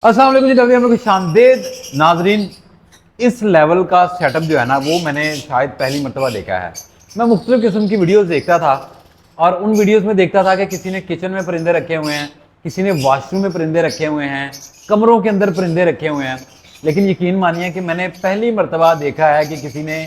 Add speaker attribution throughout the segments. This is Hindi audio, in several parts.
Speaker 1: अस्सलाम वालेकुम जी, हम लोग शानदेर नाजरीन। इस लेवल का सेटअप जो है ना, वो मैंने शायद पहली मरतबा देखा है। मैं मुख्तलिफ किस्म की वीडियोस देखता था और उन वीडियोस में देखता था कि किसी ने किचन में परिंदे रखे हुए हैं, किसी ने वॉशरूम में परिंदे रखे हुए हैं, कमरों के अंदर परिंदे रखे हुए हैं। लेकिन यकीन मानिए कि मैंने पहली मरतबा देखा है कि किसी ने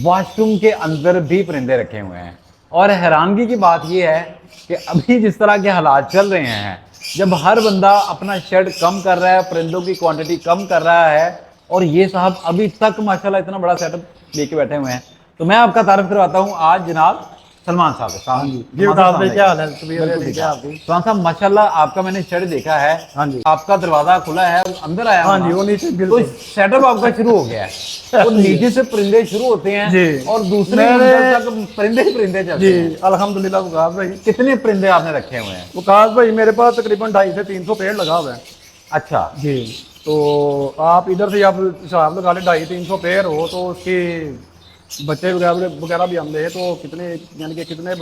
Speaker 1: वॉशरूम के अंदर भी परिंदे रखे हुए हैं। और हैरानगी की बात यह है कि अभी जिस तरह के हालात चल रहे हैं, जब हर बंदा अपना शेड कम कर रहा है, परिंदों की क्वांटिटी कम कर रहा है, और ये साहब अभी तक माशाल्लाह इतना बड़ा सेटअप लेके बैठे हुए हैं। तो मैं आपका तारीफ करवाता हूँ आज जनाब सलमान साहब के साथ।
Speaker 2: जी बता आपने क्या हाल है? तबीयत ठीक है आपकी?
Speaker 1: सलमान साहब माशाल्लाह आपका मैंने शेड देखा है।
Speaker 2: हाँ जी,
Speaker 1: आपका दरवाजा खुला है, अंदर आया
Speaker 2: हाँ जी, वो नीचे
Speaker 1: तो
Speaker 2: बिल्कुल
Speaker 1: सेटअप आपका शुरू हो गया है। वो नीचे से परिंदे शुरू होते हैं
Speaker 2: जी।
Speaker 1: और दूसरे मंजिल तक परिंदे ही परिंदे चलते
Speaker 2: जी
Speaker 1: हैं।
Speaker 2: अल्हम्दुलिल्लाह वकास भाई।
Speaker 1: कितने परिंदे आपने रखे हुए हैं?
Speaker 2: वकास भाई मेरे पास तकरीबन 250 से 300 पेड़ लगा हुआ है।
Speaker 1: अच्छा
Speaker 2: जी, तो आप इधर से आप हिसाब लगा ले 250-300 पेड़ हो तो उसके बच्चे वगैरह वगैरह भी हमले हैं तो कितने, यानी कि कितने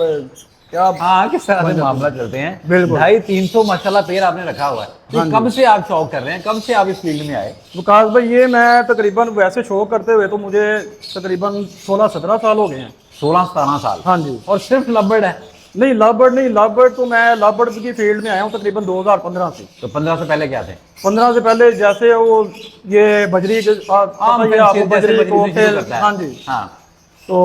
Speaker 2: क्या
Speaker 1: हाँ, किस तरह
Speaker 2: बन
Speaker 1: से
Speaker 2: जाते
Speaker 1: मामला
Speaker 2: हैं।
Speaker 1: चलते हैं।
Speaker 2: बिल्कुल।
Speaker 1: 250-300 माशाल्लाह पेड़ आपने रखा हुआ है। तो
Speaker 2: हाँ जी।
Speaker 1: कब से आप शौक कर रहे हैं, कब से आप इस फील्ड में आए?
Speaker 2: वकास भाई ये मैं तकरीबन वैसे शौक करते हुए तो मुझे तकरीबन 16-17 साल हो गए हैं।
Speaker 1: 16-17 साल?
Speaker 2: हाँ जी।
Speaker 1: और सिर्फ लबड़ है?
Speaker 2: नहीं लवबर्ड नहीं, लवबर्ड तो मैं लवबर्ड की फील्ड में आया हूँ तकरीबन 2015 से।
Speaker 1: तो 15 से पहले क्या थे?
Speaker 2: 15 से पहले जैसे वो ये बजरी पता ही है आपको, बजरी
Speaker 1: से शुरू
Speaker 2: कोकटेल।
Speaker 1: करता है।
Speaker 2: हाँ जी,
Speaker 1: हाँ।
Speaker 2: तो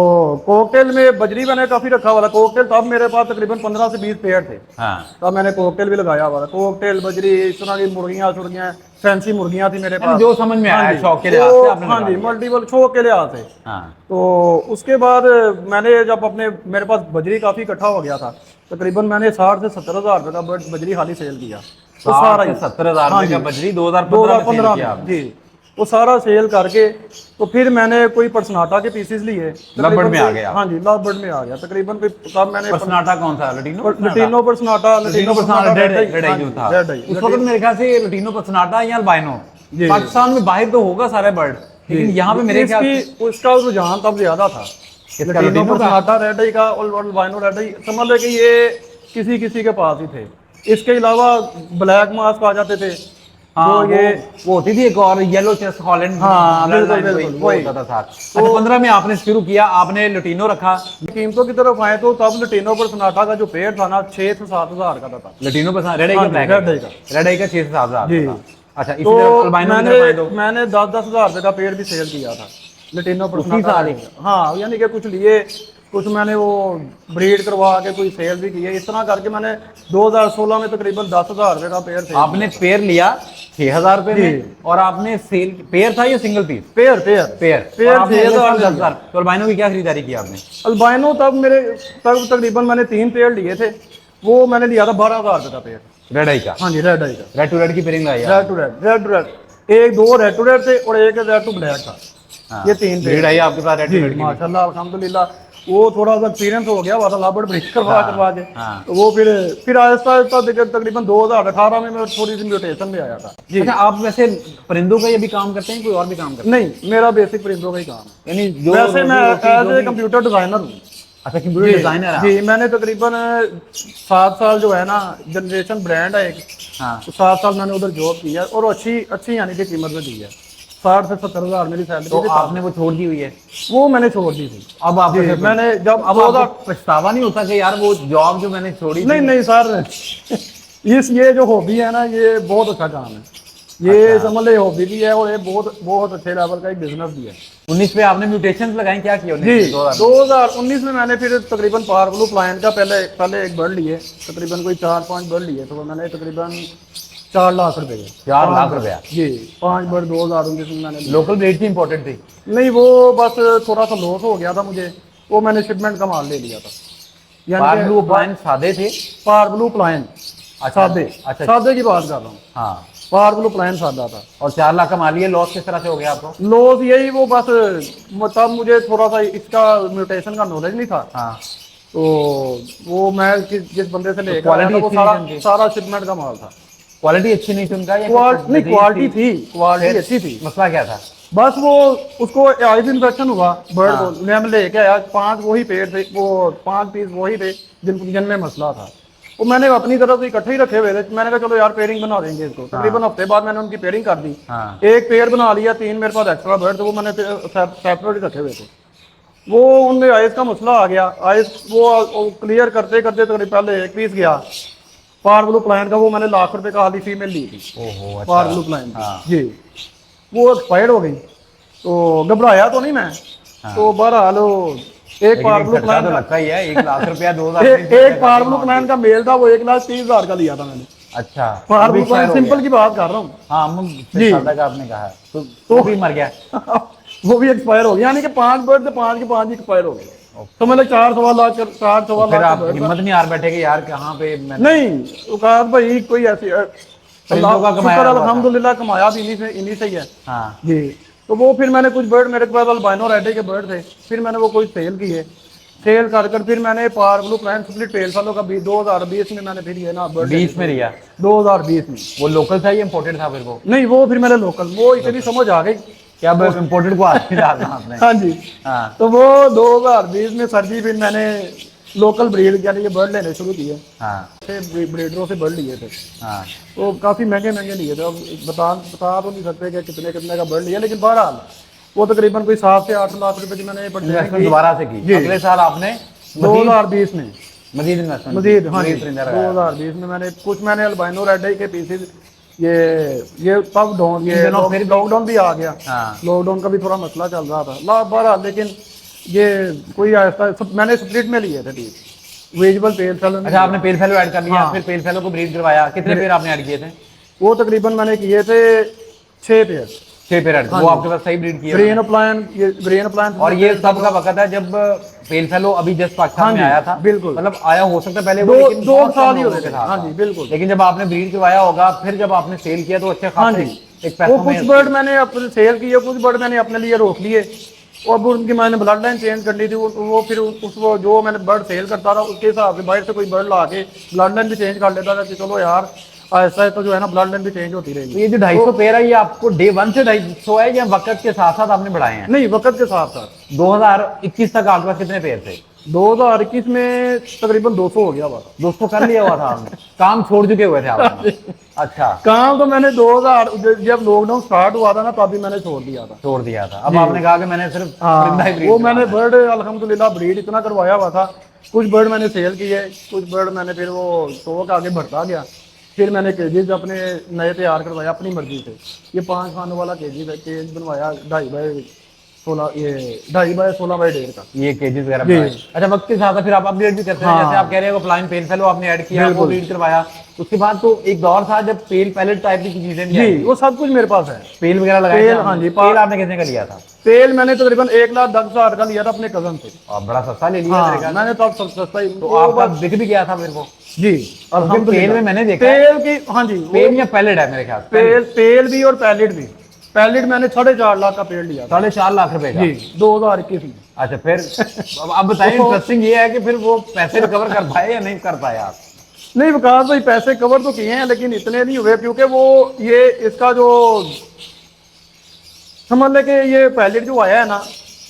Speaker 2: कोकटेल में बजरी मैंने काफी रखा हुआ था। कोकटेल तब मेरे पास तकरीबन 15 से 20 पेड़ थे।
Speaker 1: हाँ।
Speaker 2: तब मैंने कोकटेल भी लगाया हुआ था। कोकटेल, बजरी, इस तरह की मुर्गियाँ शुर्गियाँ, फैंसी मुर्गियाँ थी मेरे पास।
Speaker 1: जो समझ में
Speaker 2: हाँ
Speaker 1: आया
Speaker 2: जी,
Speaker 1: शौक के लिहाज से आपने
Speaker 2: हाँ
Speaker 1: लगा
Speaker 2: जी,
Speaker 1: दिया।
Speaker 2: मल्टीपल शौक के लिहाज से।
Speaker 1: हाँ।
Speaker 2: तो उसके बाद मैंने जब अपने मेरे पास बजरी काफी इकट्ठा हो गया था, तकरीबन मैंने 60 से 70 हज़ार रुपये का बजरी खाली सेल किया। तो
Speaker 1: 60
Speaker 2: सारा
Speaker 1: से
Speaker 2: ही
Speaker 1: 70 हज़ार
Speaker 2: हाँ
Speaker 1: रुपए का
Speaker 2: जी,
Speaker 1: बजरी 2015 में सेल
Speaker 2: 2015
Speaker 1: किया
Speaker 2: में
Speaker 1: आपने।
Speaker 2: जी, वो सारा सेल करके तो फिर मैंने कोई परसनाटा के पीसेस लिए।
Speaker 1: लबड़ में आ गया?
Speaker 2: हाँ जी, लवबर्ड में आ गया तकरीबन कोई। तब मैंने
Speaker 1: परसनाटा कौन सा? लटीनो?
Speaker 2: लटीनो परसनाटा,
Speaker 1: लटीनो परसनाटा रेड आई जो था
Speaker 2: रेड आई
Speaker 1: उस वक्त मेरे ख्याल से लटीनो परसनाटा या अल्बाइनो।
Speaker 2: जी।
Speaker 1: पाकिस्तान में बाहर तो होगा सारे बर्ड, लेकिन यहाँ पे मेरे ख्याल से
Speaker 2: उसका रुझान तब ज्यादा था।
Speaker 1: किसका?
Speaker 2: लटीनो
Speaker 1: लटीनो का?
Speaker 2: परसनाटा, रेड आई का और अल्बाइनो रेड आई, समझ ले कि ये किसी किसी के पास ही थे। इसके अलावा ब्लैक मास्क आ जाते थे।
Speaker 1: हाँ,
Speaker 2: तो ये
Speaker 1: वो होती थी एक और येलो चेस्ट हॉलैंड।
Speaker 2: हाँ, बिल्कुल,
Speaker 1: वही
Speaker 2: बिल्कुल,
Speaker 1: वो
Speaker 2: वही।
Speaker 1: होता था साथ। अच्छा, 15 में आपने शुरू किया, आपने लटीनो रखा।
Speaker 2: कीमतों की तरफ आए तो तब लटीनो परसनाटा का जो पेड़ था ना 6 से 7 हज़ार का था।
Speaker 1: लटीनो पर रेड आई
Speaker 2: हाँ
Speaker 1: का,
Speaker 2: जी,
Speaker 1: ब्लैक
Speaker 2: रेड आई का।
Speaker 1: रेड आई का 6 से 7 हज़ार
Speaker 2: जी।
Speaker 1: था। अच्छा, इसी
Speaker 2: तो
Speaker 1: तरह अल्बाइनो की तरफ आए तो
Speaker 2: मैंने 10-10 हज़ार रुपये का पेड़ भी सेल किया था लटीनो
Speaker 1: उसी
Speaker 2: परसनाटा।
Speaker 1: साल ही?
Speaker 2: हाँ, यानी कि कुछ लिए, कुछ मैंने वो ब्रीड करवा के कोई सेल भी किए। इस तरह करके मैंने 2016 में तकरीबन 10 हज़ार रुपये का पेड़ सेल
Speaker 1: आपने पेयर लिया 6,000 रुपए में, और आपने सेल पेयर था या सिंगल पीस?
Speaker 2: पेड़ पेड़
Speaker 1: पेयर
Speaker 2: पेड़
Speaker 1: और आपने
Speaker 2: 6,000
Speaker 1: 10 हज़ार। तो अल्बाइनो की क्या खरीदारी की आपने?
Speaker 2: अल्बाइनो तब तकरीबन मैंने 3 पेड़ लिए थे। वो मैंने लिया था 12 हज़ार रुपये का पेड़।
Speaker 1: रेड आई का?
Speaker 2: हाँ जी, रेड आई का।
Speaker 1: रेड टू रेड की पेयरिंग लाई आप?
Speaker 2: Red to red, red to red, एक दो रेड टू रेड थे और एक रेड टू ब्लैक था।
Speaker 1: हाँ।
Speaker 2: ये 3
Speaker 1: ब्रीड आई आपके पास रेड टू
Speaker 2: जी,
Speaker 1: रेड की?
Speaker 2: माशाल्लाह अल्हम्दुलिल्लाह। वो थोड़ा सा एक्सपीरियंस हो गया हुआ था लाबड़ ब्रीड करवा के।
Speaker 1: हाँ।
Speaker 2: तो वो फिर आहिस्ता आहिस्ता तकरीबन 2018 में मैं थोड़ी सी म्यूटेशन में आया था जी।
Speaker 1: अच्छा, आप वैसे परिंदों का ये भी काम करते हैं, कोई और भी काम करते
Speaker 2: नहीं, मेरा बेसिक परिंदों का ही काम है।
Speaker 1: हैं? यानी जो
Speaker 2: वैसे मैं
Speaker 1: रोटी-
Speaker 2: एज
Speaker 1: जो
Speaker 2: ए
Speaker 1: भी-
Speaker 2: कंप्यूटर डिजाइनर हूँ।
Speaker 1: अच्छा, कंप्यूटर डिजाइनर है
Speaker 2: जी, मैंने तकरीबन 7 साल जो है ना, जनरेशन ब्रांड है एक,
Speaker 1: आप? हाँ।
Speaker 2: तो 7 साल मैंने उधर जॉब की है और अच्छी अच्छी यानी कि कीमत में दी है। 60 से 70 हज़ार मेरी सैलरी
Speaker 1: तो
Speaker 2: थी।
Speaker 1: आपने वो छोड़ दी हुई है?
Speaker 2: वो मैंने छोड़ दी थी।
Speaker 1: अब आप
Speaker 2: जी, मैंने जब
Speaker 1: अब आपको पछतावा नहीं होता कि यार वो जॉब जो मैंने छोड़ी थी?
Speaker 2: नहीं नहीं सर, ये जो हॉबी है ना, ये बहुत अच्छा काम है। ये
Speaker 1: अच्छा।
Speaker 2: समझ ले हॉबी भी है और ये बहुत बहुत अच्छे लेवल का एक बिजनेस भी है।
Speaker 1: 19 पे आपने म्यूटेशंस लगाई, क्या किया?
Speaker 2: जी,
Speaker 1: 2000
Speaker 2: 2019 में मैंने फिर तकरीबन पावर ब्लू प्लांट का पहले एक बर्ड लिए, तकरीबन कोई 4-5 बर्ड लिए, तो मैंने तकरीबन 4 लाख रुपए के।
Speaker 1: 4 लाख रुपया?
Speaker 2: जी, 5 बर्ड 2019 में मैंने लिए।
Speaker 1: लोकल ब्रीड थी, इंपोर्टेड थी?
Speaker 2: नहीं, वो बस थोड़ा सा लॉस हो गया था मुझे, वो मैंने शिपमेंट का माल ले लिया था।
Speaker 1: पार ब्लू प्लांट सादे थे?
Speaker 2: पावर ब्लू प्लांट सादे,
Speaker 1: अच्छा।
Speaker 2: सादे की बात कर रहा हूँ।
Speaker 1: हाँ।
Speaker 2: पावर ब्लू प्लांट सादा था।
Speaker 1: और 4 लाख का मालिए, लॉस किस तरह से हो गया आपको?
Speaker 2: लॉस यही, वो बस तब मुझे थोड़ा सा इसका म्यूटेशन का नॉलेज नहीं था।
Speaker 1: हाँ।
Speaker 2: तो वो मैं जिस बंदे से लेकर
Speaker 1: क्वालिटी
Speaker 2: आया था, वो
Speaker 1: अच्छी नहीं थी?
Speaker 2: सारा शिपमेंट का माल था।
Speaker 1: क्वालिटी अच्छी नहीं थी उनका या
Speaker 2: नहीं, क्वालिटी थी, क्वालिटी अच्छी थी।
Speaker 1: मसला क्या था?
Speaker 2: बस वो उसको आइज इन्फेक्शन हुआ बर्ड को। मैं लेके आया 5 वही पेड़ थे, वो 5 पीस वही थे जिनमें मसला था। वो मैंने अपनी तरफ से इकट्ठे ही रखे हुए थे। मैंने कहा चलो यार पेयरिंग बना देंगे इसको। तकरीबन हफ्ते बाद मैंने उनकी पेयरिंग कर दी।
Speaker 1: हाँ।
Speaker 2: एक पेयर बना लिया, 3 मेरे पास एक्स्ट्रा बर्ड थे, वो मैंने सेपरेट रखे हुए थे। वो उनमें आइस का मसला आ गया। आइस वो क्लियर करते करते तकरीबन पहले एक पीस गया पार ब्लू प्लान का, वो मैंने ₹1,00,000 का हाली फीमेल ली थी
Speaker 1: ओहो अच्छा।
Speaker 2: पार ब्लू प्लान की।
Speaker 1: हाँ।
Speaker 2: जी, वो एक्सपायर्ड हो गई। तो घबराया तो नहीं मैं। तो बहरहाल एक पार ब्लू प्लान
Speaker 1: तो लगता ही है, ₹1,00,000 2000
Speaker 2: एक पार ब्लू प्लान का मेल था, वो 1,30,000 का लिया था मैंने।
Speaker 1: अच्छा,
Speaker 2: पार ब्लू प्लान सिंपल की बात कर रहा हूँ।
Speaker 1: हाँ
Speaker 2: जी।
Speaker 1: का आपने कहा तो भी मर गया।
Speaker 2: वो भी एक्सपायर हो गया, यानी कि 5 बर्ड थे, 5 के 5 ही एक्सपायर हो गए। तो मतलब 4 सवा
Speaker 1: तो फिर आप
Speaker 2: लाख
Speaker 1: हिम्मत नहीं हार बैठे कि यार कहाँ पे
Speaker 2: नहीं औकात भाई कोई ऐसी
Speaker 1: परिंदों का कमाया
Speaker 2: शुक्र
Speaker 1: हुआ था।
Speaker 2: अल्हम्दुलिल्लाह कमाया भी इन्हीं से ही है।
Speaker 1: हाँ।
Speaker 2: जी, तो वो फिर मैंने कुछ बर्ड मेरे पास अल्बाइनो रेड के बर्ड थे, फिर मैंने वो कोई सेल किए। सेल कर कर फिर मैंने पार ब्लू प्लान स्प्लिट पेल फॉलो का 2020 में मैंने फिर ये ना बर्ड
Speaker 1: 20 में लिया।
Speaker 2: 2020 में।
Speaker 1: वो लोकल था या इम्पोर्टेड था फिर वो?
Speaker 2: नहीं, वो फिर मैंने लोकल, वो इतनी समझ आ गई
Speaker 1: क्या इम्पोर्टेड को आगे डालना आपने?
Speaker 2: हाँ जी।
Speaker 1: हाँ।
Speaker 2: तो वो 2020 में सर जी फिर मैंने लोकल ब्रीड यानी कि बर्ड लेने शुरू किए।
Speaker 1: हाँ।
Speaker 2: ब्रीडरों से बर्ड लिए थे।
Speaker 1: हाँ।
Speaker 2: तो काफ़ी महंगे महंगे लिए थे। अब बता तो नहीं सकते कि कितने कितने का बर्ड लिया, लेकिन बहरहाल वो तकरीबन कोई 7 से 8 लाख रुपए की मैंने
Speaker 1: इन्वेस्टमेंट दोबारा से की अगले साल आपने
Speaker 2: 2020 में
Speaker 1: मजीद इन्वेस्टमेंट
Speaker 2: मजीद। हाँ जी, 2020 में मैंने अल्बाइनो रेड के पीसेस ये तब डाउन, ये फिर लॉकडाउन भी आ गया।
Speaker 1: हाँ।
Speaker 2: लॉकडाउन का भी थोड़ा मसला चल रहा था बहरहाल, लेकिन ये कोई ऐसा मैंने स्प्लिट में लिए थे विजिबल पेल फेलो।
Speaker 1: अच्छा, आपने पेल फेलो ऐड कर लिया।
Speaker 2: हाँ।
Speaker 1: फिर पेल फेलो को ब्रीड करवाया। कितने पेयर आपने ऐड किए थे?
Speaker 2: वो तकरीबन मैंने किए थे 6 पेयर।
Speaker 1: 6 pair add. वो आपके पास सही ब्रीड किए?
Speaker 2: Green plan.
Speaker 1: और ये तब का वक्त है जब पेल फेलो अभी जस्ट पाकिस्तान में आया था।
Speaker 2: बिल्कुल,
Speaker 1: मतलब आया हो सकता है पहले वो, लेकिन
Speaker 2: 2 साल ही हो गए थे। हाँ जी बिल्कुल।
Speaker 1: लेकिन जब आपने ब्रीड करवाया होगा, फिर जब आपने सेल किया तो अच्छे खासे एक पैसों
Speaker 2: वो कुछ बर्ड मैंने अपने सेल किए, कुछ बर्ड मैंने अपने लिए रोक लिए। और उनकी मैंने ब्लड लाइन चेंज करनी थी। वो फिर वो जो मैंने बर्ड सेल करता था उसके हिसाब से बाहर से कोई बर्ड ला के ब्लड लाइन भी चेंज कर लेता था कि चलो यार ऐसा तो जो है ना ब्लड लाइन भी चेंज होती रहेगी।
Speaker 1: तो ये जो 250 पेयर है, ये आपको डे 1 से 250 है या वक्त के साथ साथ आपने बढ़ाए हैं?
Speaker 2: नहीं, वक्त के साथ साथ।
Speaker 1: 2021 तक आपके पास कितने पेयर थे?
Speaker 2: 2021 में तकरीबन 200 हो गया हुआ था।
Speaker 1: 200 कर लिया हुआ था आपने? काम छोड़ चुके हुए थे आप? अच्छा,
Speaker 2: काम तो मैंने 2000 जब लॉकडाउन स्टार्ट हुआ था ना तभी मैंने छोड़ दिया था।
Speaker 1: अब आपने कहा कि मैंने सिर्फ परिंदा ही breed
Speaker 2: वो
Speaker 1: करवाना
Speaker 2: मैंने
Speaker 1: है।
Speaker 2: बर्ड अल्हम्दुलिल्लाह ब्रीड इतना करवाया हुआ था। कुछ बर्ड मैंने सेल किए, कुछ बर्ड मैंने फिर वो स्टॉक आगे बढ़ता गया। फिर मैंने केजेज अपने नए तैयार करवाया अपनी मर्जी से। ये 5 खानों वाला केज बनवाया 2.5 बाय 16, ये 2.5 बाय 16 बाय 1.5 का।
Speaker 1: ये केजेस वगैरह बनाए। अच्छा, वक्त के साथ साथ फिर आप अपग्रेड भी करते हैं। जैसे आप कह रहे हो फ्लाइंग पेल फेलो आपने ऐड किया, वो ब्रीड करवाया। उसके बाद तो एक दौर था जब पेल पैलेट टाइप की चीजें भी आई।
Speaker 2: जी, वो सब कुछ मेरे पास है।
Speaker 1: पेल वगैरह लगाए थे?
Speaker 2: हाँ जी।
Speaker 1: पेल आपने कितने का लिया था?
Speaker 2: पेल मैंने तकरीबन 1,10,000 का लिया था अपने कजन से।
Speaker 1: और बड़ा सस्ता ले लिया मेरे ख्याल से।
Speaker 2: मैंने तब सस्ता ही।
Speaker 1: तो आपका बिक भी गया था फिर वो?
Speaker 2: जी
Speaker 1: पेल में मैंने देखा
Speaker 2: पेल की। हाँ जी,
Speaker 1: पेल या पैलेट है मेरे ख्याल से?
Speaker 2: पेल भी और पैलेट भी। पैलेट मैंने 4.5 लाख का पेड़ लिया था।
Speaker 1: 4.5 लाख रुपए का?
Speaker 2: जी, 2021 में।
Speaker 1: अच्छा, फिर अब बताइए, इंटरेस्टिंग ये है कि फिर वो पैसे रिकवर कर पाए या नहीं कर पाए आप?
Speaker 2: नहीं विकास भाई, पैसे कवर तो किए हैं लेकिन इतने नहीं हुए, क्योंकि वो ये इसका जो समझ ले कि ये पैलेट जो आया है ना,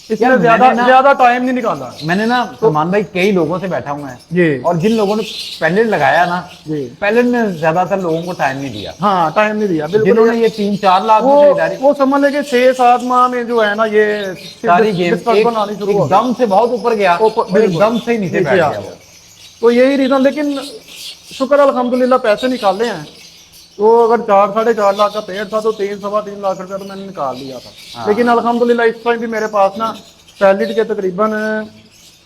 Speaker 2: इसमें ज्यादा टाइम नहीं निकाला।
Speaker 1: मैंने ना सलमान भाई कई लोगों से बैठा हुआ है
Speaker 2: जी,
Speaker 1: और जिन लोगों ने पैलेट लगाया ना,
Speaker 2: जी,
Speaker 1: पैलेट में ज्यादातर लोगों को टाइम नहीं दिया।
Speaker 2: हाँ, टाइम नहीं दिया बिल्कुल।
Speaker 1: जिन्होंने ये 3-4 लाख में खरीदारी,
Speaker 2: वो समझ ले कि 6-7 माह में जो है ना ये
Speaker 1: सारी गेम एकदम से बहुत ऊपर गया, एकदम से नीचे बैठ गया वो।
Speaker 2: तो यही रीजन। लेकिन शुक्र अल्हम्दुलिल्लाह पैसे निकाले हैं। तो अगर 4-4.5 लाख का पेड़ था तो 3-3.25 लाख रुपया तो मैंने निकाल लिया था। लेकिन अल्हम्दुलिल्लाह इस टाइम भी मेरे पास ना पैलेट के तकरीबन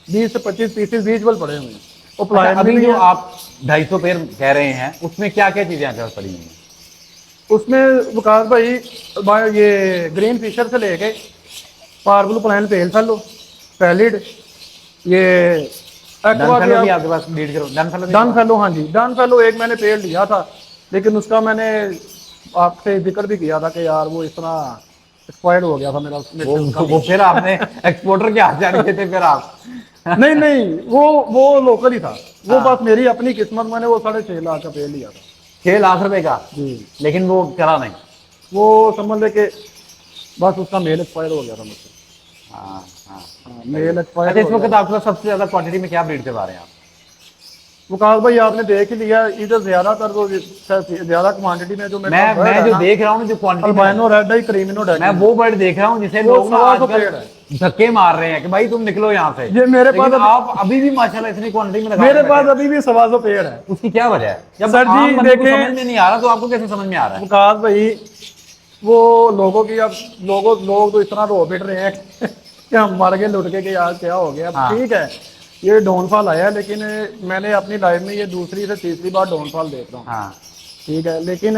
Speaker 2: 20 से 25 पीसेस विजुअल पड़े हुए हैं।
Speaker 1: अभी जो आप 250 पेड़ कह रहे हैं उसमें क्या क्या चीजें आपके पास पड़ी हुई हैं?
Speaker 2: उसमें विकास भाई ये ग्रीन फिशर से लेके पार ब्लू प्लान पेल फेलो, पैलेट, ये
Speaker 1: डन फेलो भी आपके पास ब्रीड करो?
Speaker 2: डन फेलो, हाँ जी, डन फेलो एक मैंने पेड़ लिया था, लेकिन उसका मैंने आपसे जिक्र भी किया था कि यार वो इतना एक्सपायर्ड हो गया था मेरा।
Speaker 1: वो फिर आपने एक्सपोर्टर के हाथ जाने थे फिर आप?
Speaker 2: नहीं, वो लोकल ही था। वो बस मेरी अपनी किस्मत, मैंने वो 6.5 लाख का पेड़ लिया था।
Speaker 1: 6 लाख रुपए का?
Speaker 2: जी।
Speaker 1: लेकिन वो चला नहीं?
Speaker 2: वो समझ ले कि बस उसका मेल एक्सपायर हो गया था मुझसे।
Speaker 1: हाँ,
Speaker 2: मेल एक्सपायर।
Speaker 1: अच्छा, इस वक्त आपके पास सबसे ज्यादा क्वांटिटी में क्या ब्रीड करवा रहे हैं आप?
Speaker 2: वकास भाई आपने देख ही लिया, इधर ज्यादातर वो ज्यादा क्वांटिटी में जो मेरे पास bird
Speaker 1: मैं
Speaker 2: है
Speaker 1: जो
Speaker 2: ना,
Speaker 1: देख रहा हूँ जो क्वांटिटी
Speaker 2: अल्बाइनो रेड आई, क्रीमिनो
Speaker 1: मैं
Speaker 2: डैनी,
Speaker 1: वो बर्ड देख रहा हूँ जिसे
Speaker 2: वो
Speaker 1: लोग ना
Speaker 2: 125 पेड़
Speaker 1: आजकल धक्के मार रहे हैं कि भाई तुम निकलो यहाँ से।
Speaker 2: ये मेरे
Speaker 1: लेकिन
Speaker 2: पास
Speaker 1: आप अभी भी माशाल्लाह इतनी क्वांटिटी में लगा
Speaker 2: मेरे
Speaker 1: के
Speaker 2: पास
Speaker 1: बैठे हैं।
Speaker 2: अभी भी 125 पेड़ है।
Speaker 1: उसकी क्या वजह है? जब
Speaker 2: सर जी,
Speaker 1: आम बंदे को
Speaker 2: देखें-
Speaker 1: समझ में नहीं आ रहा तो आपको कैसे समझ में आ रहा है?
Speaker 2: वकास भाई वो लोगों की, अब लोग तो इतना रो पिट रहे हैं कि हम मर गए लुट के कि यार क्या हो गया। अब
Speaker 1: हाँ।
Speaker 2: ठीक है, ये डाउनफॉल आया है, लेकिन मैंने अपनी लाइफ में ये दूसरी से तीसरी बार डाउनफॉल देख रहा हूँ।
Speaker 1: हाँ
Speaker 2: ठीक है, लेकिन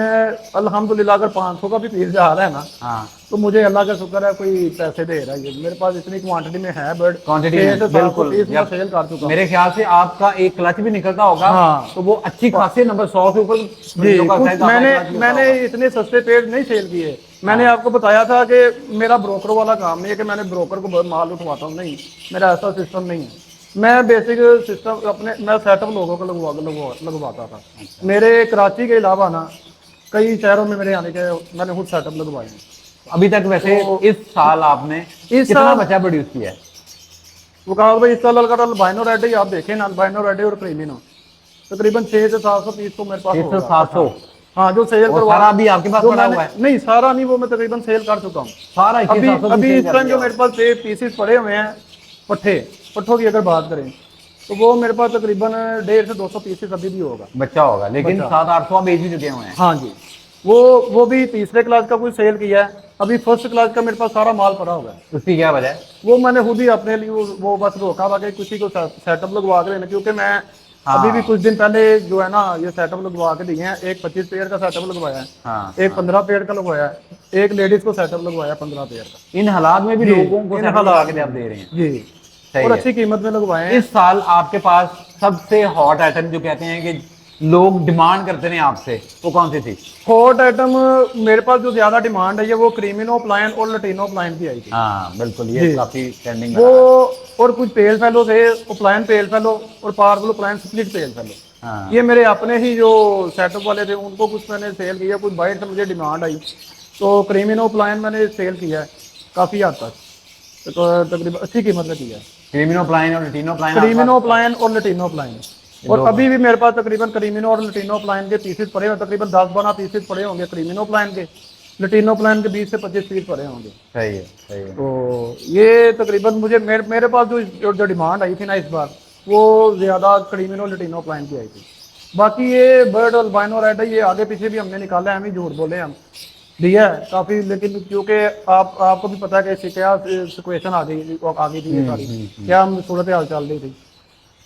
Speaker 2: अल्हम्दुलिल्लाह अगर 500 का भी पीस जा रहा है ना,
Speaker 1: हाँ
Speaker 2: तो मुझे अल्लाह का शुक्र है कोई पैसे दे रहा है। ये मेरे पास इतनी क्वांटिटी में है बर्ड,
Speaker 1: क्वांटिटी में बिल्कुल।
Speaker 2: पीस मैं
Speaker 1: जब
Speaker 2: सेल कर चुका हूँ।
Speaker 1: मेरे ख्याल से आपका एक क्लच भी निकलता होगा
Speaker 2: हाँ।
Speaker 1: तो वो अच्छी खासी नंबर 100 से ऊपर
Speaker 2: जी,
Speaker 1: बंदों का
Speaker 2: कुछ
Speaker 1: शायद आपका
Speaker 2: मैंने
Speaker 1: clutch भी होता
Speaker 2: मैंने
Speaker 1: होगा।
Speaker 2: इतने सस्ते पेड़ नहीं सेल किए। मैंने आपको बताया था कि मेरा ब्रोकर वाला काम नहीं है कि मैंने ब्रोकर को माल उठवाता हूँ, नहीं, मेरा ऐसा सिस्टम नहीं है। मैं बेसिक सिस्टम अपने, मैं सेटअप लोगों को लगवाता था। मेरे कराची के अलावा ना कई शहरों में मेरे आने के मैंने खुद सेटअप लगवाए हैं।
Speaker 1: अभी तक वैसे
Speaker 2: तो-
Speaker 1: इस साल आपने
Speaker 2: इस
Speaker 1: कितना
Speaker 2: साल-
Speaker 1: बच्चा प्रोड्यूस किया है?
Speaker 2: वकास भाई इस साल अल्बाइनो रेड ही आप देखें ना, अल्बाइनो रेड और क्रीमिनो तकरीबन 600 से 700 पीस तो मेरे पास
Speaker 1: 600
Speaker 2: होगा।
Speaker 1: 700
Speaker 2: हाँ, जो सेल
Speaker 1: और
Speaker 2: करवा
Speaker 1: सारा अभी आपके पास
Speaker 2: जो
Speaker 1: पड़ा
Speaker 2: मैंने-
Speaker 1: हुआ है?
Speaker 2: नहीं, सारा नहीं, वो मैं तकरीबन सेल कर चुका हूँ।
Speaker 1: सारा
Speaker 2: अभी
Speaker 1: 700
Speaker 2: अभी इस टाइम जो मेरे पास पीसेस पड़े हुए हैं पट्ठों की अगर बात करें तो वो मेरे पास तकरीबन 150 से 200 पीसेस अभी भी होगा।
Speaker 1: बच्चा होगा, लेकिन
Speaker 2: बच्चा।
Speaker 1: 700-800 आप बेच भी चुके हुए हैं।
Speaker 2: हाँ जी, वो भी तीसरे क्लास का कोई सेल किया है। अभी फर्स्ट क्लास का मेरे पास सारा माल पड़ा हुआ है।
Speaker 1: उसकी क्या वजह है?
Speaker 2: वो मैंने खुद ही अपने लिए वो बस रोका हुआ कि किसी को सेटअप लगवा के देना, क्योंकि मैं
Speaker 1: हाँ।
Speaker 2: अभी भी कुछ दिन पहले जो है ना ये सेटअप लगवा के दिए हैं। एक 25 पेड़ का सेटअप लगवाया है,
Speaker 1: हाँ,
Speaker 2: एक 15 पेड़ का लगवाया है, एक लेडीज को सेटअप लगवाया 15 पेड़ का।
Speaker 1: इन हालात में भी
Speaker 2: जी,
Speaker 1: लोगों को
Speaker 2: इन
Speaker 1: सेटअप
Speaker 2: हालात
Speaker 1: लगा के आप दे रहे हैं।
Speaker 2: जी,
Speaker 1: सही
Speaker 2: और
Speaker 1: है।
Speaker 2: अच्छी कीमत में लगवाए हैं।
Speaker 1: इस साल आपके पास सबसे हॉट आइटम जो कहते हैं कि लोग डिमांड करते हैं आपसे, वो कौन सी थी?
Speaker 2: हॉट आइटम मेरे पास जो ज्यादा डिमांड है ये वो क्रीमिनो प्लाइन और लटीनो प्लाइन की आई थी।
Speaker 1: हाँ बिल्कुल,
Speaker 2: जी।
Speaker 1: ये काफी ट्रेंडिंग
Speaker 2: वो और कुछ पेल फेलो थे, प्लाइन पेल फेलो और पावरफुल प्लाइन स्प्लिट पेल फेलो।
Speaker 1: हाँ।
Speaker 2: ये मेरे अपने ही जो सेटअप वाले थे उनको कुछ मैंने सेल किया, कुछ बाइट से मुझे डिमांड आई तो क्रीमिनो प्लाइन मैंने सेल किया है काफी हद तक, तो तकरीबन अच्छी कीमत में किया है।
Speaker 1: क्रीमिनो प्लाइन और लटीनो प्लाइन
Speaker 2: क्रीमिनो प्लाइन और लटीनो प्लाइन, और अभी भी मेरे पास तकरीबन क्रीमिनो और लटीनो प्लाइन के पीसेस पड़े हैं, तकरीबन 10-12 पीसेस पड़े होंगे क्रीमिनो प्लाइन के। लटीनो प्लाइन के 20 से 25 पीस पड़े होंगे।
Speaker 1: सही है, सही है।
Speaker 2: तो ये तकरीबन मुझे मेरे पास जो डिमांड आई थी ना इस बार, वो ज्यादा क्रीमिनो लटीनो प्लाइन की आई थी। बाकी ये बर्ड अल्बाइनो रेड है, ये आगे पीछे भी हमने निकाला है, हम ही झूठ बोले हम दिया है काफी, लेकिन क्योंकि आपको भी पता है कि इससे क्या सिचुएशन आ गई थी ये सारी, क्या हम सूरत हाल चल रही थी।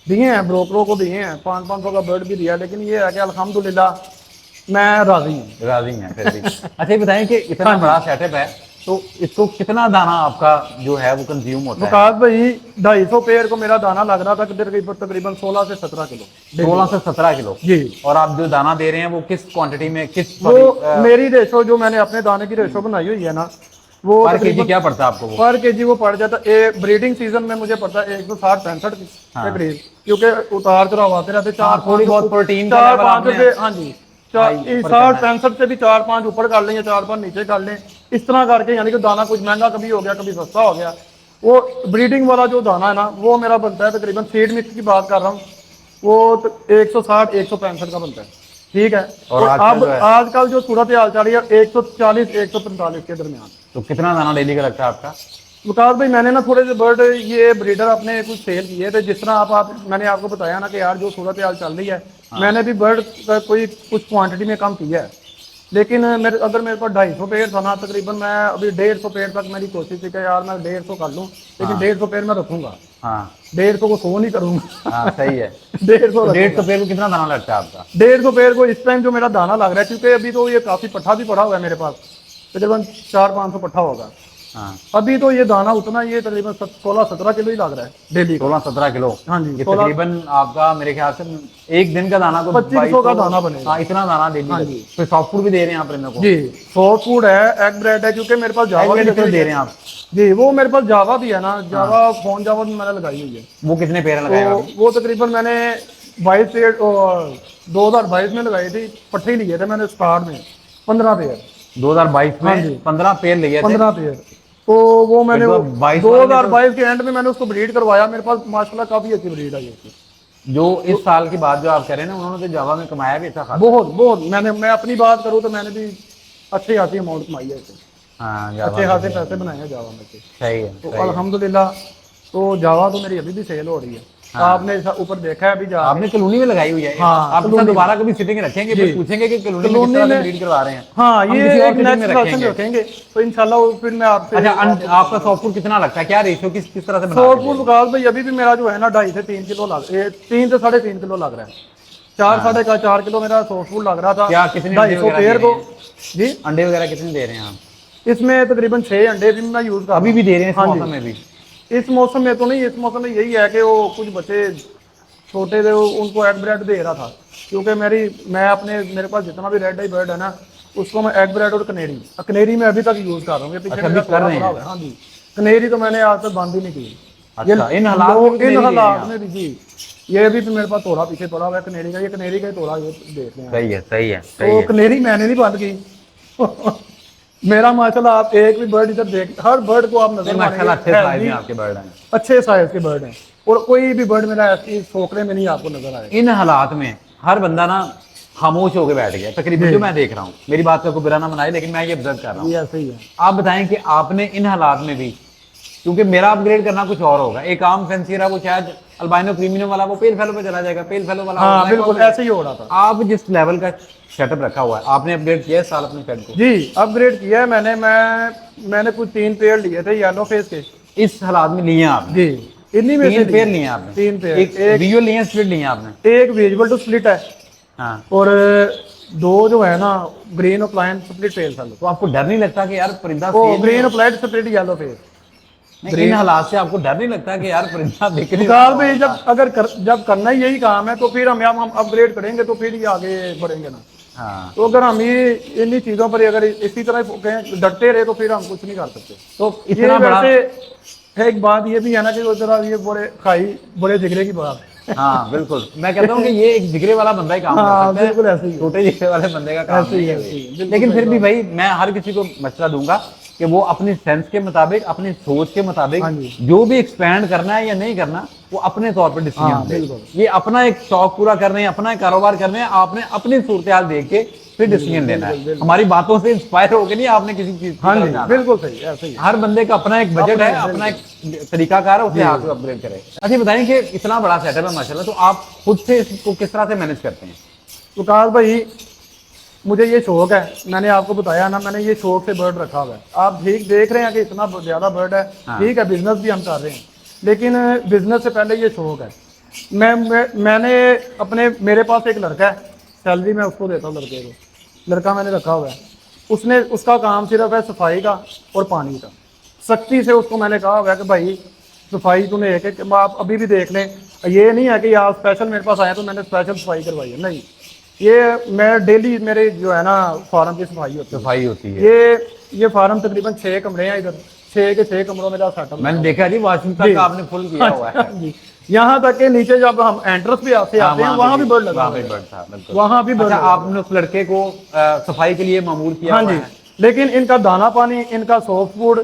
Speaker 2: दिए हैं ब्रोकरों को, दिए हैं 500 का बर्ड भी दिया, लेकिन ये है कि अल्हम्दुलिल्लाह मैं राजी हूँ।
Speaker 1: राजी हैं फिर भी। अच्छा ये बताएं कि इतना बड़ा सेटअप है तो इसको कितना दाना आपका जो है वो कंज्यूम होता है?
Speaker 2: वकास भाई 250 पेड़ को मेरा दाना लग रहा था तकरीबन 16 से 17 किलो।
Speaker 1: 16 से 17 किलो
Speaker 2: जी।
Speaker 1: और आप जो दाना दे रहे हैं वो किस क्वांटिटी में, किस
Speaker 2: वो मेरी रेशो जो मैंने अपने दाने की रेशो बनाई हुई है ना, वो
Speaker 1: पर केजी क्या पड़ता है आपको वो?
Speaker 2: पर केजी वो पड़ जाता है ब्रीडिंग सीजन में मुझे पड़ता है 160-65 के करीब, क्योंकि उतार चढ़ाव आते रहते,
Speaker 1: हाँ, थोड़ी बहुत प्रोटीन का
Speaker 2: 4-5
Speaker 1: लेवल आपने-
Speaker 2: रुपए। हाँ जी, 60-65 से भी 4-5 ऊपर कर लें या 4-5 नीचे कर लें, इस तरह करके, यानी कि दाना कुछ महंगा कभी हो गया कभी सस्ता हो गया। वो ब्रीडिंग वाला जो दाना है ना वो मेरा बनता है तकरीबन, सीड मिक्स की बात कर रहा हूँ, वो 160-165 का बनता है। ठीक है,
Speaker 1: और
Speaker 2: और
Speaker 1: आजकल
Speaker 2: अब
Speaker 1: जो है-
Speaker 2: आजकल जो सूरत हाल चल रही है 140-145 के दरमियान।
Speaker 1: तो कितना दाना डेली का लगता है आपका?
Speaker 2: विकास भाई मैंने ना थोड़े से बर्ड ये ब्रीडर अपने कुछ सेल किए थे, जिस तरह आप मैंने आपको बताया ना कि यार जो सूरत हाल चल रही है, मैंने भी बर्ड का कोई कुछ क्वांटिटी में कम किया है, लेकिन अगर मेरे पास 250 पेड़ था ना, तकरीबन मैं अभी 150 पेड़ तक मेरी कोशिश थी कि यार मैं 150 कर लूँ, लेकिन 150 पेड़ मैं रखूंगा,
Speaker 1: हाँ
Speaker 2: 150 को 100 नहीं करूंगा।
Speaker 1: हाँ सही है।
Speaker 2: 150
Speaker 1: 150 पेड़ को कितना दाना लगता है आपका?
Speaker 2: 150 पेड़ को इस टाइम जो मेरा दाना लग रहा है, क्योंकि अभी तो ये काफी पट्ठा भी पड़ा हुआ है मेरे पास, तकरीबन 400-500 पट्ठा होगा।
Speaker 1: हाँ
Speaker 2: अभी तो ये दाना उतना, ये तकरीबन 16-17 किलो ही लग रहा है डेली का।
Speaker 1: 16-17 किलो।
Speaker 2: हाँ जी,
Speaker 1: ये तकरीबन आपका मेरे ख्याल से एक दिन का दाना को
Speaker 2: 2500 का दाना बनेगा।
Speaker 1: हाँ इतना दाना डेली।
Speaker 2: हाँ
Speaker 1: हाँ
Speaker 2: जी।
Speaker 1: फिर सॉफ्ट फूड भी दे रहे हैं आप परिंदों को?
Speaker 2: जी, सॉफ्ट फूड है, एग ब्रेड है, क्योंकि मेरे पास जावा भी
Speaker 1: एग
Speaker 2: लगी हुई
Speaker 1: दे
Speaker 2: है।
Speaker 1: रहे हैं आप?
Speaker 2: जी, वो मेरे पास जावा भी है ना, जावा फोन जावा भी मैंने लगाई हुई है।
Speaker 1: वो कितने पेड़ लगाएगा?
Speaker 2: तो वो तकरीबन मैंने 22 पेड़ 2022 में लगाई थी, पट्टे ही लिए थे मैंने स्टार्ट में 15 पेड़।
Speaker 1: 2022
Speaker 2: हाँ
Speaker 1: में
Speaker 2: जी।
Speaker 1: 15 पेड़ लिए थे?
Speaker 2: 15 पेड़, तो वो मैंने
Speaker 1: फिर
Speaker 2: वो
Speaker 1: 22
Speaker 2: 2022 के एंड में मैंने उसको ब्रीड करवाया। मेरे पास माशाल्लाह काफी अच्छी ब्रीड आई उसकी।
Speaker 1: जो इस साल की बात जो आप कह रहे हैं ना, उन्होंने तो जावा में कमाया भी अच्छा खासा।
Speaker 2: बहुत बहुत, मैं अपनी बात करूँ तो मैंने भी अच्छी खासी अमाउंट कमाई है इससे,
Speaker 1: हाँ जावा
Speaker 2: अच्छे खासे
Speaker 1: में
Speaker 2: पैसे बनाए हैं जावा में से।
Speaker 1: सही है,
Speaker 2: तो
Speaker 1: सही है।
Speaker 2: अल्हम्दुलिल्लाह, तो जावा तो मेरी अभी भी सेल हो रही है।
Speaker 1: हाँ।
Speaker 2: आपने ऊपर देखा है अभी जा
Speaker 1: आपने कॉलोनी में लगाई हुई है।
Speaker 2: हाँ,
Speaker 1: आप
Speaker 2: कॉलोनी
Speaker 1: दोबारा कभी सिटिंग रखेंगे,
Speaker 2: जी।
Speaker 1: फिर पूछेंगे कि कॉलोनी में किस
Speaker 2: कॉलोनी
Speaker 1: तरह से
Speaker 2: में
Speaker 1: ब्रीड करवा रहे हैं।
Speaker 2: हाँ,
Speaker 1: हम
Speaker 2: ये
Speaker 1: किसी और
Speaker 2: एक
Speaker 1: सिटिंग में
Speaker 2: नेक्स्ट सेशन
Speaker 1: रखेंगे।
Speaker 2: रखेंगे तो इंशाल्लाह फिर मैं आपसे
Speaker 1: अच्छा, आपका सॉफ्टवुड कितना लगता है, क्या रेशियो किस तरह से बना
Speaker 2: सॉफ्टवुड विकास भाई अभी भी मेरा जो है ना 2.5 से 3 किलो लग 3 से 3.5 किलो लग रहा है। 4 किलो मेरा सॉफ्टवुड लग रहा था।
Speaker 1: क्या कितने
Speaker 2: 250 पेड़ को जी।
Speaker 1: अंडे वगैरह कितने दे रहे हैं आप?
Speaker 2: इसमें तकरीबन 6 अंडे भी मैं यूज कर
Speaker 1: अभी भी दे रहे हैं इस
Speaker 2: हाँ
Speaker 1: मौसम
Speaker 2: जी।
Speaker 1: में भी?
Speaker 2: इस मौसम में तो नहीं, इस मौसम में यही है कि वो कुछ बच्चे छोटे थे, उनको एग ब्रेड दे रहा था, क्योंकि मेरे पास जितना भी रेड आई बर्ड है ना, उसको मैं एग ब्रेड और कनेरी में अभी तक यूज कर रहा हूँ। पीछे
Speaker 1: अच्छा,
Speaker 2: मेरा
Speaker 1: अभी कर रहे
Speaker 2: थोड़ा
Speaker 1: हैं?
Speaker 2: हुआ है। हाँ जी, कनेरी तो मैंने आज तक बंद ही नहीं की।
Speaker 1: अच्छा, इन हालात में भी कनेरी
Speaker 2: इन
Speaker 1: दे रहे हैं
Speaker 2: हालात
Speaker 1: आप?
Speaker 2: में भी जी, ये भी तो मेरे पास थोड़ा पीछे पड़ा हुआ है कनेरी का, ये कनेरी का ही थोड़ा ये देख रहे हैं।
Speaker 1: सही है, सही है, सही
Speaker 2: तो
Speaker 1: है।
Speaker 2: कनेरी मैंने नहीं बंद की। मेरा माशाल्लाह, आप एक भी बर्ड इधर देख, हर बर्ड को आप नजर
Speaker 1: नहीं, माशाल्लाह अच्छे
Speaker 2: मारेंगे,
Speaker 1: साइज में आपके बर्ड हैं।
Speaker 2: अच्छे साइज के बर्ड हैं, और कोई भी बर्ड मेरा ऐसी छोकरे में नहीं आपको नजर आएगा।
Speaker 1: इन हालात में हर बंदा ना खामोश होकर बैठ गया तकरीबन, जो मैं देख रहा हूँ। मेरी बात का कोई बुरा ना मनाए, लेकिन मैं ये ऑब्जर्व कर रहा हूँ।
Speaker 2: ये ऐसे ही है।
Speaker 1: आप बताएं कि आपने इन हालात में भी, क्योंकि मेरा अपग्रेड करना कुछ और होगा, एक आम फैंसी रहा वो शायद अल्बाइनो क्रीमिनो वाला वो पेल फेलो पे चला जाएगा, पेल फेलो वाला
Speaker 2: हाँ बिल्कुल ऐसे ही हो रहा था।
Speaker 1: आप जिस लेवल का सेटअप रखा हुआ है, आपने अपग्रेड किया इस साल अपने फेड को?
Speaker 2: जी अपग्रेड किया है मैंने कुछ 3 पेड़ लिए थे येलो फेस के।
Speaker 1: इस हालात में लिए हैं आपने?
Speaker 2: जी, इन्हीं में से
Speaker 1: 3 पेयर लिए हैं आपने?
Speaker 2: 3 पेड़,
Speaker 1: एक विजुअल लिए हैं, स्प्लिट लिए हैं आपने?
Speaker 2: एक विजुअल टू स्प्लिट है,
Speaker 1: हाँ।
Speaker 2: और 2 जो है ना ग्रीन अप्लायंस स्प्लिट फेस है।
Speaker 1: तो आपको डर नहीं लगता कि यार परिंदा
Speaker 2: वो
Speaker 1: सेल
Speaker 2: green applied split yellow face.
Speaker 1: इन हालात से आपको डर नहीं लगता कि यार परिंदा बिक नहीं
Speaker 2: विकास भाई, जब करना ही यही काम है तो फिर हम अपग्रेड करेंगे तो फिर ये आगे बढ़ेंगे ना।
Speaker 1: हाँ।
Speaker 2: तो अगर हम ये इन्हीं चीजों पर अगर इसी तरह डरते रहे तो फिर हम कुछ नहीं कर सकते।
Speaker 1: तो
Speaker 2: ये
Speaker 1: इतना बड़ा
Speaker 2: वैसे एक बात ये भी है ना कि जरा ये बड़े जिगरे की बात है।
Speaker 1: हाँ बिल्कुल, मैं कहता हूँ कि ये एक जिगरे वाला बंदा ही काम
Speaker 2: हाँ,
Speaker 1: कर सकता है,
Speaker 2: बिल्कुल ऐसे ही है।
Speaker 1: छोटे जिगरे वाले बंदे का काम
Speaker 2: ऐसे ही
Speaker 1: नहीं
Speaker 2: है,
Speaker 1: है
Speaker 2: ऐसे ही है,
Speaker 1: ये।
Speaker 2: बिल्कुल
Speaker 1: लेकिन
Speaker 2: सही
Speaker 1: फिर भी
Speaker 2: बात।
Speaker 1: भाई मैं हर किसी को मशवरा दूंगा कि वो अपनी सेंस के मुताबिक, अपनी सोच के मुताबिक
Speaker 2: हाँ जी।
Speaker 1: जो भी एक्सपैंड करना है या नहीं करना, वो अपने तौर पर
Speaker 2: हाँ,
Speaker 1: डिसीजन ले।
Speaker 2: बिल्कुल।
Speaker 1: ये अपना एक शौक पूरा कर रहे हैं, अपना एक कारोबार कर रहे हैं, आपने अपनी सूरत हाल देख के फिर डिसीजन लेना है। हमारी बातों से इंस्पायर होकर नहीं आपने किसी चीज की
Speaker 2: हाँ
Speaker 1: तरफ
Speaker 2: जी
Speaker 1: जाना।
Speaker 2: बिल्कुल सही, ऐसे ही है।
Speaker 1: हर बंदे का अपना एक बजट है, अपना एक तरीकाकार है, उसे आप अपग्रेड करें। अच्छा बताएं कि इतना बड़ा सेटअप है माशाल्लाह, तो आप खुद से इसको किस तरह से मैनेज करते हैं?
Speaker 2: विकास भाई, मुझे ये शौक है, मैंने आपको बताया ना, मैंने ये शौक से बर्ड रखा हुआ है। आप ठीक देख रहे हैं कि इतना ज्यादा बर्ड है।
Speaker 1: हाँ।
Speaker 2: ठीक है, बिजनेस भी हम कर रहे हैं, लेकिन बिजनेस से पहले ये शौक है। मैंने मेरे पास एक लड़का है, सैलरी मैं उसको देता हूँ, लड़का मैंने रखा हुआ है। उसका काम सिर्फ है सफाई का और पानी का। सख्ती से उसको मैंने कहा हुआ है कि भाई सफाई तूने आप अभी भी देख लें, ये नहीं है कि आप स्पेशल मेरे पास आए तो मैंने स्पेशल सफाई करवाई है, नहीं। ये मैं डेली मेरे जो है ना फार्म की सफाई होती है। ये फार्म तकरीबन 6 कमरे हैं, इधर 6 के 6 कमरों में सेटअप
Speaker 1: मैंने देखा जी, वॉशिंग तक का आपने फुल किया हुआ है
Speaker 2: जी। यहाँ तक के नीचे जब हम एंट्रेंस भी आते हैं वहाँ भी बर्ड लगा हुआ है। वहाँ भी बर्ड।
Speaker 1: अच्छा, आपने उस लड़के को सफाई के लिए मामूल किया?
Speaker 2: हाँ जी, लेकिन इनका दाना पानी, इनका सॉफ्ट फूड,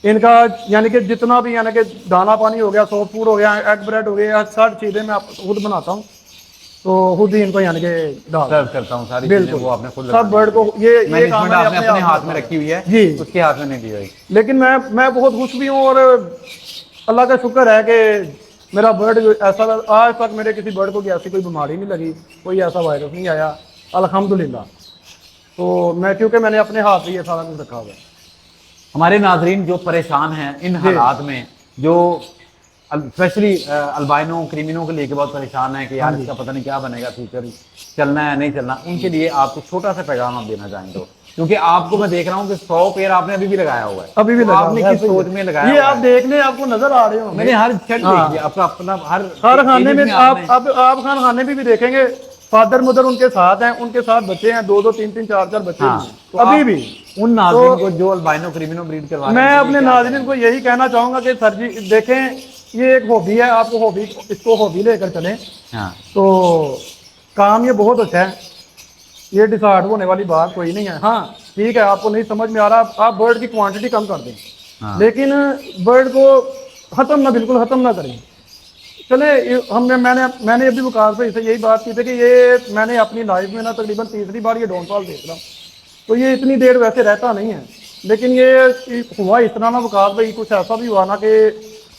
Speaker 2: इनका यानी कि जितना भी यानी कि दाना पानी हो गया, सॉफ्ट फूड हो गया, एग ब्रेड हो गया, सब चीजें मैं खुद बनाता हूँ। तो खुद ही इनको यानी कि
Speaker 1: सर्व करता हूँ सारी चीजें, वो आपने खुद
Speaker 2: सब बर्ड को ये काम
Speaker 1: मैनेजमेंट आपने अपने हाथ में रखी हुई है
Speaker 2: जी,
Speaker 1: उसके हाथ में नहीं दी हुई।
Speaker 2: लेकिन मैं बहुत खुश भी हूँ, और अल्लाह का शुक्र है कि मेरा बर्ड ऐसा, आज तक मेरे किसी बर्ड को ऐसी कोई बीमारी नहीं लगी, कोई ऐसा वायरस नहीं आया, अल्हम्दुलिल्लाह। तो क्योंकि मैंने अपने हाथ में ये सारा कुछ रखा हुआ है।
Speaker 1: हमारे नाजरीन जो परेशान हैं इन हालात में, जो स्पेशली अल्बाइनो क्रीमिनो के लेके बहुत परेशान है कि यार इसका पता नहीं क्या बनेगा, फ्यूचर चलना है नहीं चलना, उनके लिए आपको छोटा सा पैगाम आप देना चाहेंगे तो? क्योंकि आपको मैं देख रहा हूँ कि 100 पेड़ आपने अभी भी लगाया हुआ है,
Speaker 2: अभी भी
Speaker 1: आपने किस सोच में लगाया?
Speaker 2: ये आप देखने आपको नजर आ रहे हो,
Speaker 1: मैंने हर छत देखी, आपका अपना हर
Speaker 2: खाने में आप खाने में भी देखेंगे, फादर मदर उनके साथ हैं, उनके साथ बच्चे हैं, 2-2 3-3 4-4 बच्चे हैं।
Speaker 1: तो
Speaker 2: अभी भी
Speaker 1: उन नाज़रीन को जो अल्बाइनो क्रीमिनो ब्रीड करवा रहे हैं,
Speaker 2: मैं अपने नाज़रीन को यही कहना चाहूंगा कि सर जी देखें, ये एक हॉबी है, आपको इसको हॉबी लेकर चलें।
Speaker 1: हाँ।
Speaker 2: तो काम ये बहुत अच्छा है, ये डिसाइड होने वाली बात कोई नहीं है। हाँ ठीक है, आपको नहीं समझ में आ रहा, आप बर्ड की क्वांटिटी कम कर दें,
Speaker 1: हाँ।
Speaker 2: लेकिन बर्ड को बिल्कुल खत्म ना करें। चले मैंने अभी वकार भाई से यही बात की थी कि ये मैंने अपनी लाइफ में ना तकरीबन तीसरी बार ये डाउनफॉल देख रहा हूँ। तो ये इतनी देर वैसे रहता नहीं है, लेकिन ये हुआ इस तरह ना वकार भाई, कुछ ऐसा भी हुआ ना कि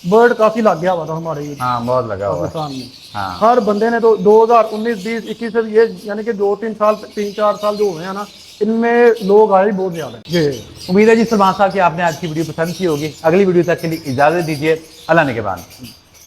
Speaker 2: बर्ड काफी लग गया हुआ था हमारे ये
Speaker 1: हाँ बहुत लगा हुआ है।
Speaker 2: पाकिस्तान में।
Speaker 1: हाँ
Speaker 2: हर बंदे ने तो 2019 20 21 से ये यानी कि 3 4 साल जो हुए हैं ना, इनमें लोग आए बहुत ज्यादा जी।
Speaker 1: उम्मीद है जी सलमान साहब कि आपने आज की वीडियो पसंद की होगी। अगली वीडियो तक के लिए इजाजत दीजिए। अल्लाह ने के बाद।